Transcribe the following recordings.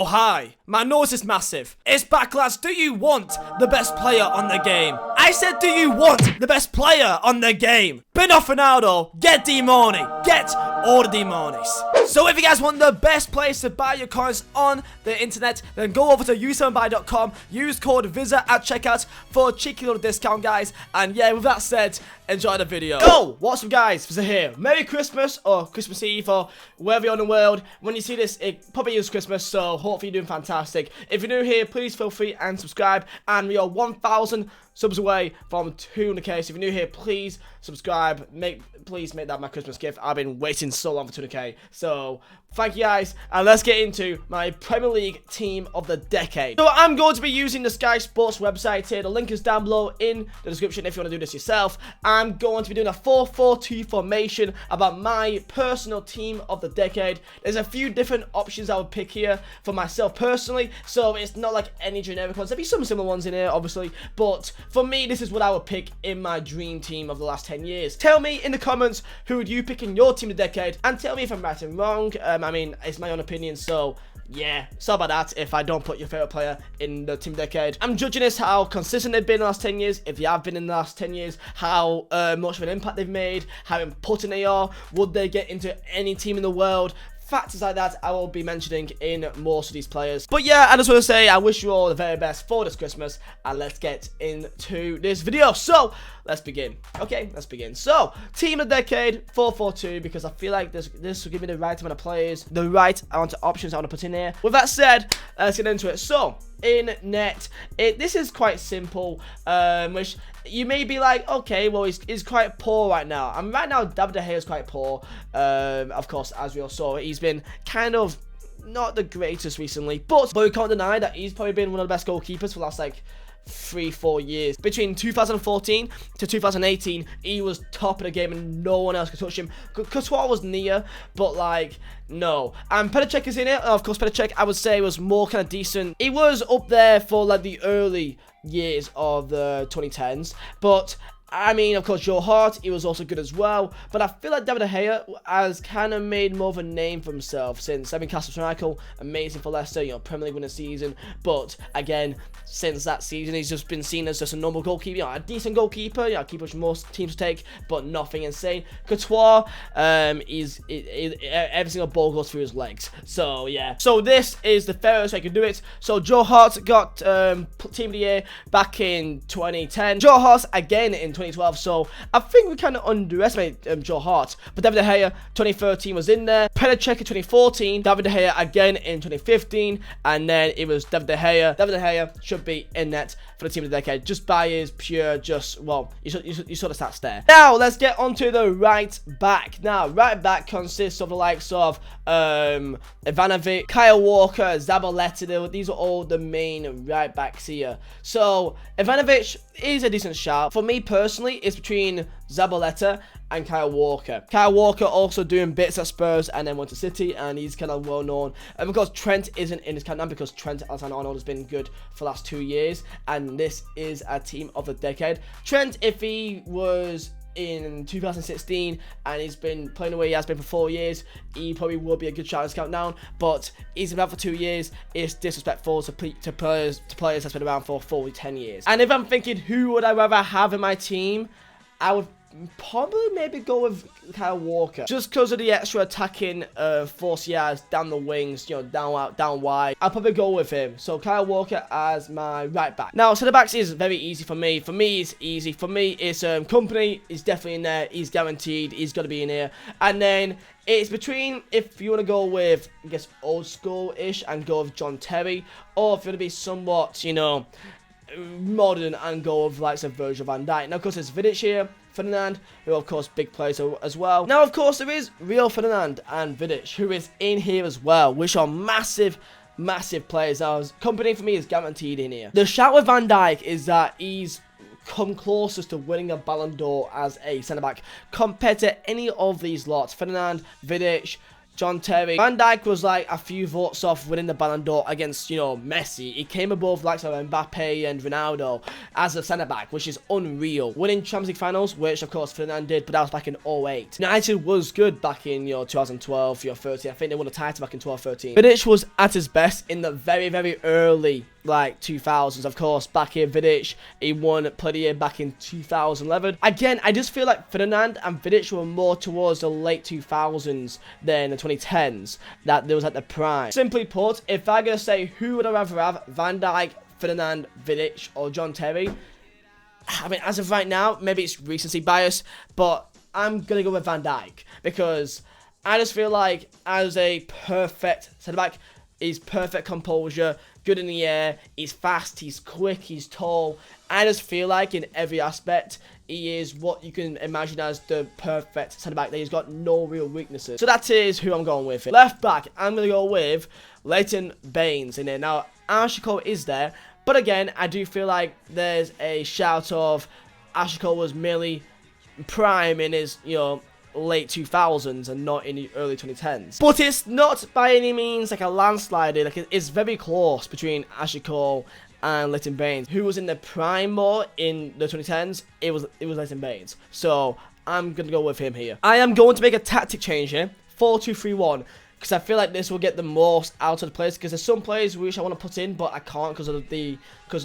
Oh, hi. My nose is massive. It's back, lads. Do you want the best player on the game? I said, do you want the best player on the game? Bin off Ronaldo. Get D-Money. Get all the D-Monies. So if you guys want the best place to buy your coins on the internet, then go over to u7buy.com. Use code Vizeh at checkout for a cheeky little discount, guys. And yeah, with that said, enjoy the video. Yo, what's up, guys? Vizeh here. Merry Christmas or Christmas Eve or wherever you're in the world. When you see this, it probably is Christmas, so hopefully you're doing fantastic. If you're new here, please feel free and subscribe. And we are 1,000 subs away from 200k. So if you're new here, please subscribe. Please make that my Christmas gift. I've been waiting so long for 200k. So thank you, guys, and let's get into my Premier League team of the decade. So I'm going to be using the Sky Sports website here. The link is down below in the description if you want to do this yourself. I'm going to be doing a 4-4-2 formation about my personal team of the decade. There's a few different options I would pick here for myself personally, so it's not like any generic ones. There'll be some similar ones in here, obviously, but for me, this is what I would pick in my dream team of the last 10 years. Tell me in the comments who would you pick in your team of the decade, and tell me if I'm right and wrong. I mean, it's my own opinion, so yeah, sorry about that if I don't put your favorite player in the team decade. I'm judging this how consistent they've been in the last 10 years, if they have been in the last 10 years, how much of an impact they've made, how important they are, would they get into any team in the world. Factors like that I will be mentioning in most of these players. But yeah, I just want to say I wish you all the very best for this Christmas, and let's get into this video. So let's begin. Okay, let's begin. So team of the decade 4-4-2, because I feel like this will give me the right amount of players, the right amount of options I want to put in here. With that said, let's get into it. So in net, this is quite simple, which you may be like, okay, well, he's quite poor right now. And right now, David De Gea is quite poor. Of course, as we all saw, he's been kind of not the greatest recently, but we can't deny that he's probably been one of the best goalkeepers for the last, like, 3-4 years. Between 2014 to 2018, he was top of the game and no one else could touch him. Courtois was near, but like, no. And Petr Cech is in it. Of course, Petr Cech, I would say, was more kind of decent. He was up there for like the early years of the 2010s, but I mean, of course, Joe Hart, he was also good as well. But I feel like David De Gea has kind of made more of a name for himself since Castle Schmeichel, amazing for Leicester, you know, Premier League winning season. But again, since that season, he's just been seen as just a normal goalkeeper, you know, a decent goalkeeper, you know, keeper which most teams take, but nothing insane. Courtois, every single ball goes through his legs. So yeah, so this is the fairest way I can do it. So Joe Hart got Team of the Year back in 2010. Joe Hart again in 2012, so I think we kind of underestimate Joe Hart. But David De Gea 2013 was in there, Petr Cech in 2014, David De Gea again in 2015, and then it was David De Gea. David De Gea should be in net for the team of the decade, just by his pure, just, well, you saw the stats there. Now let's get onto the right back. Now right back consists of the likes of Ivanovic, Kyle Walker, Zabaleta. These are all the main right backs here. So Ivanovic is a decent shout. For me personally, it's between Zabaleta and Kyle Walker. Kyle Walker also doing bits at Spurs and then went to City, and he's kind of well known. And because Trent isn't in his countdown, because Trent Alexander-Arnold has been good for the last 2 years, and this is a team of the decade. Trent, if he was in 2016 and he's been playing the way he has been for 4 years, he probably would be a good shot in his countdown. But he's been out for 2 years. It's disrespectful to players that's been around for fully 10 years. And if I'm thinking who would I rather have in my team, I would probably maybe go with Kyle Walker, just because of the extra attacking force he has down the wings, you know, down wide. I'll probably go with him. So Kyle Walker as my right back. Now centre backs is very easy for me. For me, it's easy. For me, it's Company is definitely in there. He's guaranteed. He's got to be in here. And then it's between, if you want to go with, I guess, old school-ish and go with John Terry, or if you want to be somewhat, you know, modern and go with likes of Virgil van Dijk. Now, of course, there's Vidic here, Ferdinand, who of course big players as well. Now, of course, there is Rio Ferdinand and Vidic, who is in here as well, which are massive players. Now, Company for me is guaranteed in here. The shout with Van Dijk is that he's come closest to winning a Ballon d'Or as a centre back compared to any of these lots. Ferdinand, Vidic, John Terry. Van Dijk was like a few votes off winning the Ballon d'Or against, you know, Messi. He came above likes of Mbappe and Ronaldo as a centre-back, which is unreal. Winning Champions League finals, which of course Ferdinand did, but that was back in 08. United was good back in, you know, 2012, 13. I think they won a title back in 12-13. Vidic was at his best in the very, very early, like, 2000s. Of course, back here, Vidic, he won Player of the Year back in 2011. Again, I just feel like Ferdinand and Vidic were more towards the late 2000s than the 2010s, that there was at the prime. Simply put, if I gotta say who would I rather have, Van Dijk, Ferdinand, Vidic, or John Terry, I mean, as of right now, maybe it's recency bias, but I'm gonna go with Van Dijk, because I just feel like as a perfect centre-back, he's perfect composure, good in the air, he's fast, he's quick, he's tall. I just feel like in every aspect, he is what you can imagine as the perfect centre-back, that he's got no real weaknesses. So that is who I'm going with. Left back, I'm going to go with Leighton Baines in there. Now, Ashley Cole is there, but again, I do feel like there's a shout of Ashley Cole was merely prime in his, you know, late 2000s and not in the early 2010s. But it's not by any means like a landslide. Like, it's very close between Ashley Cole and Leighton Baines. Who was in the prime more in the 2010s? It was Leighton Baines. So I'm gonna go with him here. I am going to make a tactic change here, 4-2-3-1, because I feel like this will get the most out of the players. Because there's some players which I want to put in, but I can't because of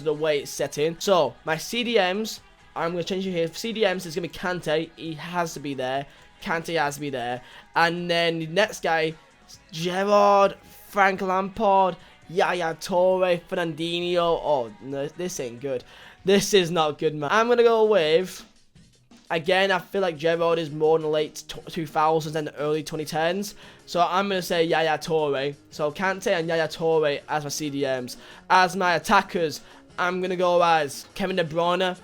the way it's set in. So my CDMs, I'm gonna change it here. For CDMs, it's gonna be Kante. He has to be there. Kante has to be there. And then the next guy, Gerrard, Frank Lampard, Yaya Toure, Fernandinho. Oh, no, this ain't good. This is not good, man. I'm going to go with, again, I feel like Gerrard is more in the late 2000s and the early 2010s. So I'm going to say Yaya Toure. So Kante and Yaya Toure as my CDMs. As my attackers, I'm going to go as Kevin De Bruyne.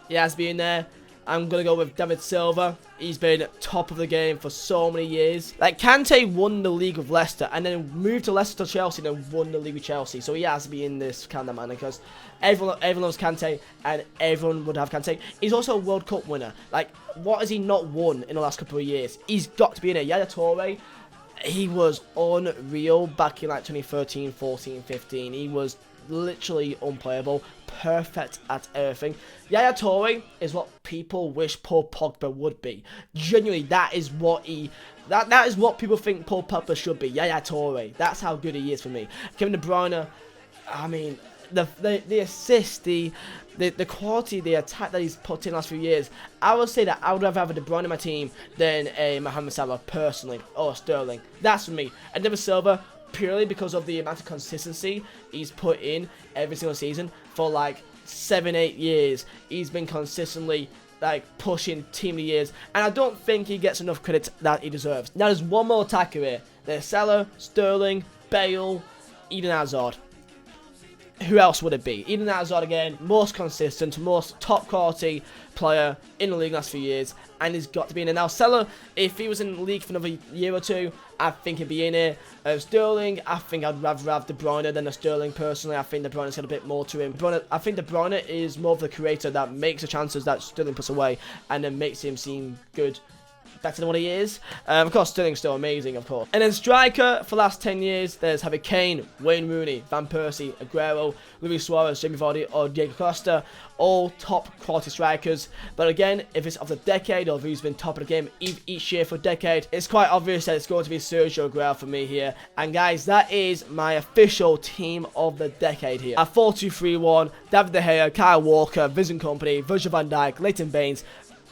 He has been there. I'm going to go with David Silva. He's been top of the game for so many years. Like, Kante won the league with Leicester and then moved to Leicester to Chelsea and then won the league with Chelsea. So he has to be in this kind of manner because everyone loves Kante and everyone would have Kante. He's also a World Cup winner. Like, what has he not won in the last couple of years? He's got to be in it. Yaya Toure, he was unreal back in like 2013, 14, 15. He was literally unplayable, perfect at everything. Yaya Toure is what people wish Paul Pogba would be. Genuinely, that is what that is what people think Paul Pogba should be. Yaya Toure. That's how good he is for me. Kevin De Bruyne, I mean, the assist, the quality, the attack that he's put in the last few years. I would say that I would rather have a De Bruyne in my team than a Mohamed Salah personally, or Sterling. That's for me. And David Silva, purely because of the amount of consistency he's put in every single season for like 7-8 years. He's been consistently like pushing team of the years, and I don't think he gets enough credit that he deserves. Now there's one more attacker here. There's Salah, Sterling, Bale, Eden Hazard. Who else would it be? Eden Hazard again, most consistent, most top quality player in the league last few years, and he's got to be in it. Now Salah, if he was in the league for another year or two, I think he'd be in it. Sterling, I think I'd rather have De Bruyne than a Sterling personally. I think De Bruyne's got a bit more to him. I think De Bruyne is more of the creator that makes the chances that Sterling puts away and then makes him seem good, better than what he is. Of course, Sterling's still amazing, of course. And then striker for the last 10 years, there's Harry Kane, Wayne Rooney, Van Persie, Aguero, Luis Suarez, Jamie Vardy, or Diego Costa. All top quality strikers. But again, if it's of the decade or who's been top of the game each year for a decade, it's quite obvious that it's going to be Sergio Aguero for me here. And guys, that is my official team of the decade here. At 4-2-3-1, David De Gea, Kyle Walker, Vizeh Company, Virgil van Dijk, Leighton Baines,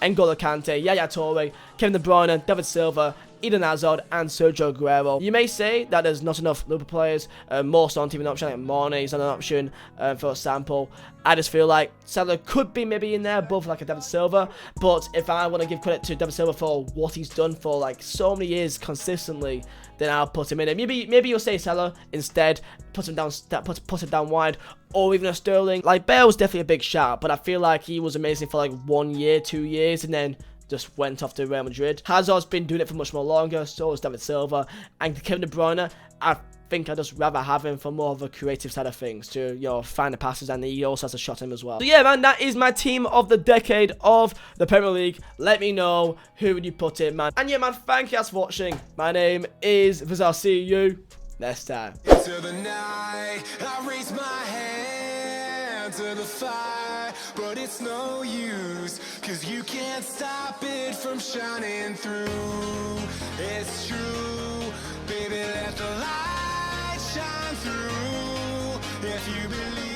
N'Golo Kante, Yaya Toure, Kevin De Bruyne, David Silva, Eden Hazard, and Sergio Aguero. You may say that there's not enough Liverpool players, more so on team an option, like Mane is an option for example. I just feel like Salah could be maybe in there above like a David Silva, but if I want to give credit to David Silva for what he's done for like so many years consistently, then I'll put him in. Maybe you'll say Salah instead, put him down wide, or even a Sterling. Like Bale's definitely a big shout, but I feel like he was amazing for like 1 year, 2 years, and then just went off to Real Madrid. Hazard's been doing it for much more longer, so has David Silva. And Kevin De Bruyne, I think I'd just rather have him for more of a creative side of things to, you know, find the passes, and he also has a shot him as well. So yeah, man, that is my team of the decade of the Premier League. Let me know who would you put in, man. And yeah, man, thank you guys for watching. My name is Vizeh. I'll see you next time. Into the night, I raise my hand to the fire, but it's no use, 'cause you can't stop it from shining through. It's true, baby, let the light shine through. If you believe